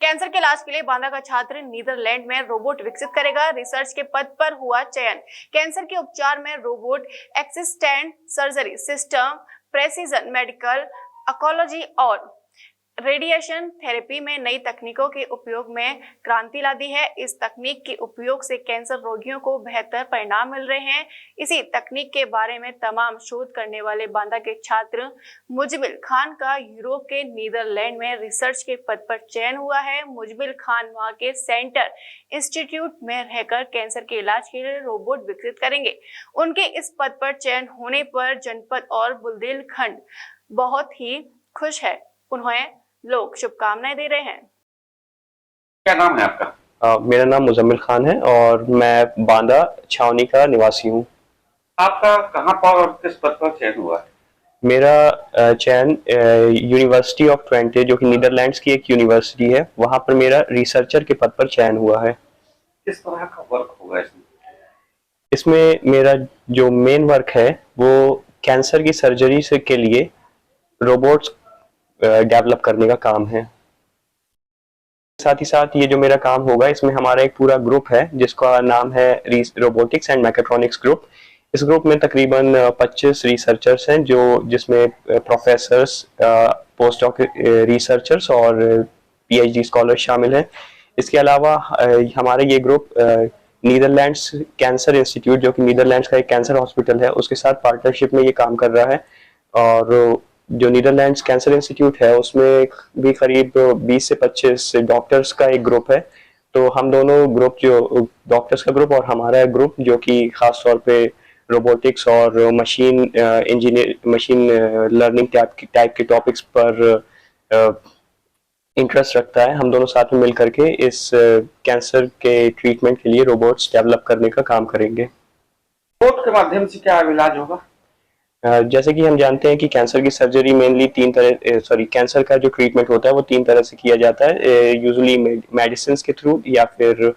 Cancer के इलाज के लिए बांदा का छात्र नीदरलैंड में रोबोट विकसित करेगा। रिसर्च के पद पर हुआ चयन। कैंसर के उपचार में robot, assistant surgery system, precision medical oncology और रेडिएशन थेरेपी में नई तकनीकों के उपयोग में क्रांति ला दी है। इस तकनीक के उपयोग से कैंसर रोगियों को बेहतर परिणाम मिल रहे हैं। इसी तकनीक के बारे में तमाम शोध करने वाले बांदा के छात्र मुजबिल खान का यूरोप के नीदरलैंड में रिसर्च के पद पर चयन हुआ है। मुजबिल खान वहां के सेंटर इंस्टीट्यूट में रहकर कैंसर के इलाज के लिए रोबोट विकसित करेंगे। उनके इस पद पर चयन होने पर जनपद और बुंदेलखंड बहुत ही खुश है। उन्हें लोग शुभकामनाएं दे रहे हैं। क्या नाम है आपका? मेरा नाम मुजम्मिल खान है और मैं बांदा छावनी का निवासी हूँ। आपका कहाँ पर और किस पद पर चयन हुआ है? मेरा चयन यूनिवर्सिटी ऑफ ट्वेंटे जो कि नीदरलैंड्स की एक यूनिवर्सिटी है, वहाँ पर मेरा रिसर्चर के पद पर चयन हुआ है। किस तरह का वर्क होगा इसमें? इसमें मेरा जो मेन वर्क है वो कैंसर की सर्जरी से के लिए रोबोट्स डेवलप करने का काम है। साथ ही साथ ये जो मेरा काम होगा, इसमें हमारा एक पूरा ग्रुप है जिसका नाम है रोबोटिक्स एंड मैकेट्रॉनिक्स ग्रुप। इस ग्रुप में तकरीबन 25 रिसर्चर्स हैं, जो जिसमें प्रोफेसर्स, पोस्ट डॉक रिसर्चर्स और पीएचडी स्कॉलर्स शामिल हैं। इसके अलावा हमारा ये ग्रुप नीदरलैंड्स कैंसर इंस्टीट्यूट, जो कि नीदरलैंड्स का एक कैंसर हॉस्पिटल है, उसके साथ पार्टनरशिप में ये काम कर रहा है। और जो नीदरलैंड्स कैंसर इंस्टीट्यूट है उसमें भी करीब 20 से 25 डॉक्टर्स का एक ग्रुप है। तो हम दोनों ग्रुप, जो डॉक्टर्स का ग्रुप और हमारा ग्रुप, जो कि खास तौर पे रोबोटिक्स और मशीन लर्निंग टाइप के टॉपिक्स पर इंटरेस्ट रखता है, हम दोनों साथ में मिल करके इस कैंसर के ट्रीटमेंट के लिए रोबोट्स डेवलप करने का काम करेंगे। रोबोट के माध्यम से क्या इलाज होगा? जैसे कि हम जानते हैं कि कैंसर की सर्जरी मेनली कैंसर का जो ट्रीटमेंट होता है वो 3 तरह से किया जाता है, यूजुअली मेडिसिन के थ्रू, या फिर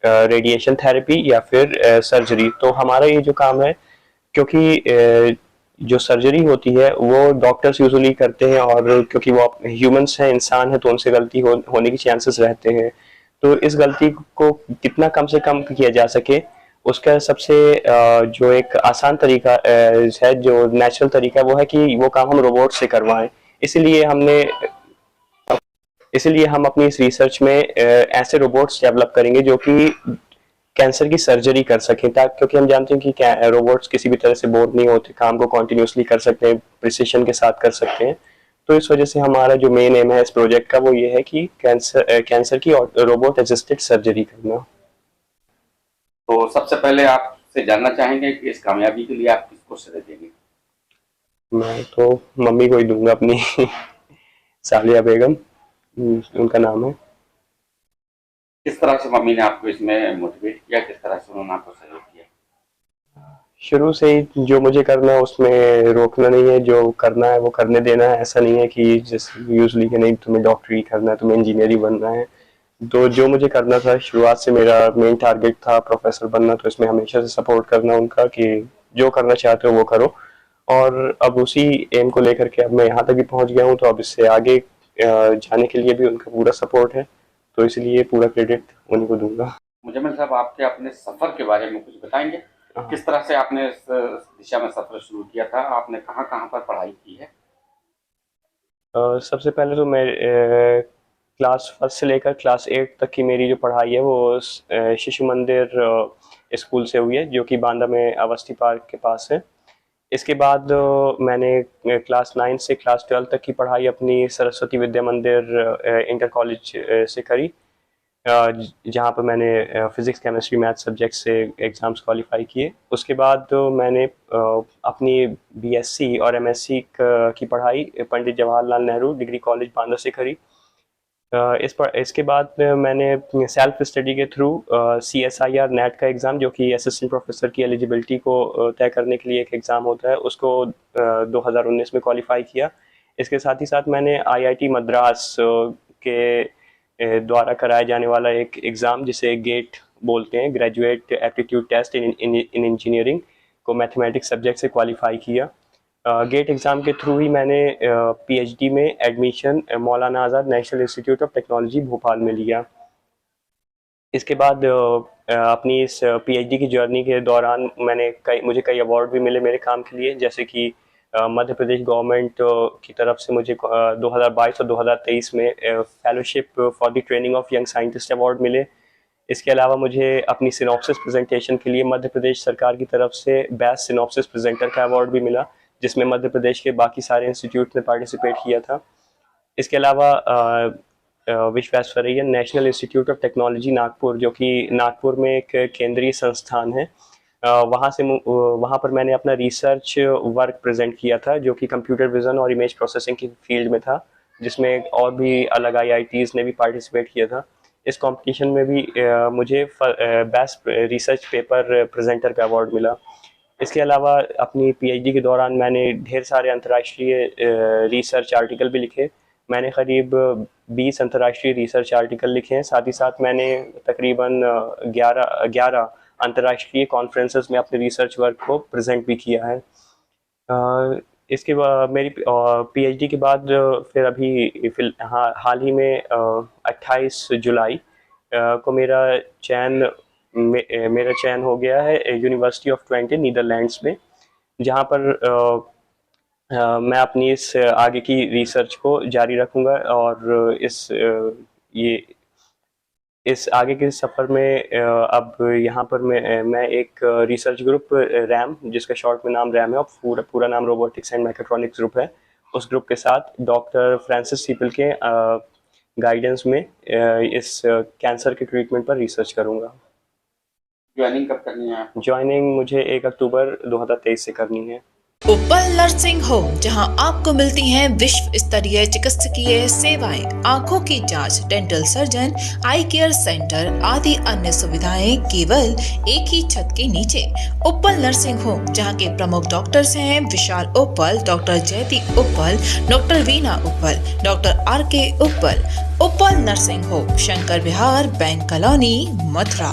रेडिएशन थेरेपी, या फिर सर्जरी। तो हमारा ये जो काम है, क्योंकि जो सर्जरी होती है वो डॉक्टर्स यूजुअली करते हैं, और क्योंकि वो ह्यूमंस हैं, इंसान है, तो उनसे गलती होने की चांसेस रहते हैं। तो इस गलती को कितना कम से कम किया जा सके, उसका सबसे जो एक आसान तरीका है, जो नेचुरल तरीका है, वो है कि वो काम हम रोबोट से करवाएं। इसीलिए हम अपनी इस रिसर्च में ऐसे रोबोट्स डेवलप करेंगे जो कि कैंसर की सर्जरी कर सकें, क्योंकि हम जानते हैं कि रोबोट्स किसी भी तरह से बोर नहीं होते, काम को कॉन्टिन्यूसली कर सकते हैं, प्रिसिशन के साथ कर सकते हैं। तो इस वजह से हमारा जो मेन एम है इस प्रोजेक्ट का, वो ये है कि कैंसर की रोबोट असिस्टेड सर्जरी करना। तो सबसे पहले आपसे जानना चाहेंगे कि इस कामयाबी के लिए आप किसको श्रेय देंगे? मैं तो मम्मी को ही दूंगा, अपनी सालिया बेगम, उनका नाम है। किस तरह से मम्मी ने आपको इसमें मोटिवेट किया, किस तरह से उन्होंने आपको सहयोग किया? शुरू से ही जो मुझे करना है उसमें रोकना नहीं है, जो करना है वो करने देना है। ऐसा नहीं है कि जैसे यूजली कि नहीं तुम्हें डॉक्टरी करना है, तुम्हें इंजीनियर बनना है। तो जो मुझे करना था, शुरुआत से मेरा मेन टारगेट था प्रोफेसर बनना, तो इसमें हमेशा से सपोर्ट करना उनका कि जो करना चाहते हो वो करो। और अब उसी एम को लेकर के अब मैं यहाँ तक भी पहुँच गया हूँ, तो अब इससे आगे जाने के लिए भी उनका पूरा सपोर्ट है, तो इसलिए पूरा क्रेडिट उन्हीं को दूंगा। मुजम्मिल साहब, आपके अपने सफर के बारे में कुछ बताएंगे? किस तरह से आपने इस दिशा में सफर शुरू किया था? आपने कहाँ कहाँ पर पढ़ाई की है? सबसे पहले तो मैं क्लास 1 से लेकर क्लास 8 तक की मेरी जो पढ़ाई है वो शिशु मंदिर स्कूल से हुई है, जो कि बांदा में अवस्थी पार्क के पास है। इसके बाद मैंने क्लास 9 से क्लास 12 तक की पढ़ाई अपनी सरस्वती विद्या मंदिर इंटर कॉलेज से करी, जहाँ पर मैंने फिज़िक्स, केमिस्ट्री, मैथ सब्जेक्ट से एग्ज़ाम्स क्वालिफाई किए। उसके बाद मैंने अपनी बीएससी और एमएससी की पढ़ाई पंडित जवाहरलाल नेहरू डिग्री कॉलेज बांदा से करी। इसके बाद मैंने सेल्फ स्टडी के थ्रू CSIR नेट का एग्ज़ाम, जो कि असिस्टेंट प्रोफेसर की एलिजिबिलिटी को तय करने के लिए एक एग्ज़ाम होता है, उसको 2019 में क्वालिफाई किया। इसके साथ ही साथ मैंने IIT मद्रास के द्वारा कराया जाने वाला एक एग्ज़ाम, जिसे गेट बोलते हैं, graduate aptitude test in engineering, को मैथमेटिक्स सब्जेक्ट से क्वालिफाई किया। गेट एग्ज़ाम के थ्रू ही मैंने पीएचडी में admission Maulana Azad national institute of technology Bhopal में लिया। इसके बाद अपनी इस पीएचडी की जर्नी के दौरान मुझे कई अवार्ड भी मिले मेरे काम के लिए, जैसे कि मध्य प्रदेश गवर्नमेंट की तरफ से मुझे 2022 और 2023 में fellowship for the training of young scientist award मिले। इसके अलावा मुझे अपनी सिनॉप्सिस प्रेजेंटेशन के लिए मध्य प्रदेश सरकार की तरफ से बेस्ट सिनॉप्सिस प्रेजेंटर का अवार्ड भी मिला, जिसमें मध्य प्रदेश के बाकी सारे इंस्टीट्यूट ने पार्टिसिपेट किया था। इसके अलावा Visvesvaraya national institute of technology Nagpur, जो कि नागपुर में एक केंद्रीय संस्थान है, वहाँ पर मैंने अपना रिसर्च वर्क प्रेजेंट किया था, जो कि कंप्यूटर विज़न और इमेज प्रोसेसिंग की फील्ड में था, जिसमें और भी अलग आईआईटीज़ ने भी पार्टिसिपेट किया था। इस कंपटीशन में भी मुझे बेस्ट रिसर्च पेपर प्रेजेंटर का अवार्ड मिला। इसके अलावा अपनी पीएचडी के दौरान मैंने ढेर सारे अंतर्राष्ट्रीय रिसर्च आर्टिकल भी लिखे। मैंने करीब 20 अंतर्राष्ट्रीय रिसर्च आर्टिकल लिखे हैं। साथ ही साथ मैंने तकरीबन 11 अंतर्राष्ट्रीय कॉन्फ्रेंसेस में अपने रिसर्च वर्क को प्रेजेंट भी किया है। इसके बाद मेरी पीएचडी के बाद फिर अभी हाल ही में 28 जुलाई को मेरा चयन हो गया है यूनिवर्सिटी ऑफ ट्वेंटे नीदरलैंड्स में, जहाँ पर मैं अपनी इस आगे की रिसर्च को जारी रखूँगा और इस आगे के सफ़र में अब यहाँ पर मैं एक रिसर्च ग्रुप रैम, जिसका शॉर्ट में नाम रैम है और पूरा नाम रोबोटिक्स एंड मैकेट्रॉनिक्स ग्रुप है, उस ग्रुप के साथ डॉक्टर फ्रांसिस सीपल के गाइडेंस में इस कैंसर के ट्रीटमेंट पर रिसर्च करूँगा। ज्वाइनिंग कब करनी है आपको? ज्वाइनिंग मुझे 1 अक्टूबर 2023 से करनी है। उपल नर्सिंग होम, जहां आपको मिलती हैं विश्व स्तरीय चिकित्सकीय सेवाएं, आंखों की जांच, डेंटल सर्जन, आई केयर सेंटर आदि अन्य सुविधाएं केवल एक ही छत के नीचे। उपल नर्सिंग होम, जहां के प्रमुख डॉक्टर्स हैं विशाल उपल, डॉक्टर जयती उपल, डॉक्टर वीना उपल, डॉक्टर आर के उपल। उपल नर्सिंग होम, शंकर विहार, बैंक कॉलोनी, मथुरा।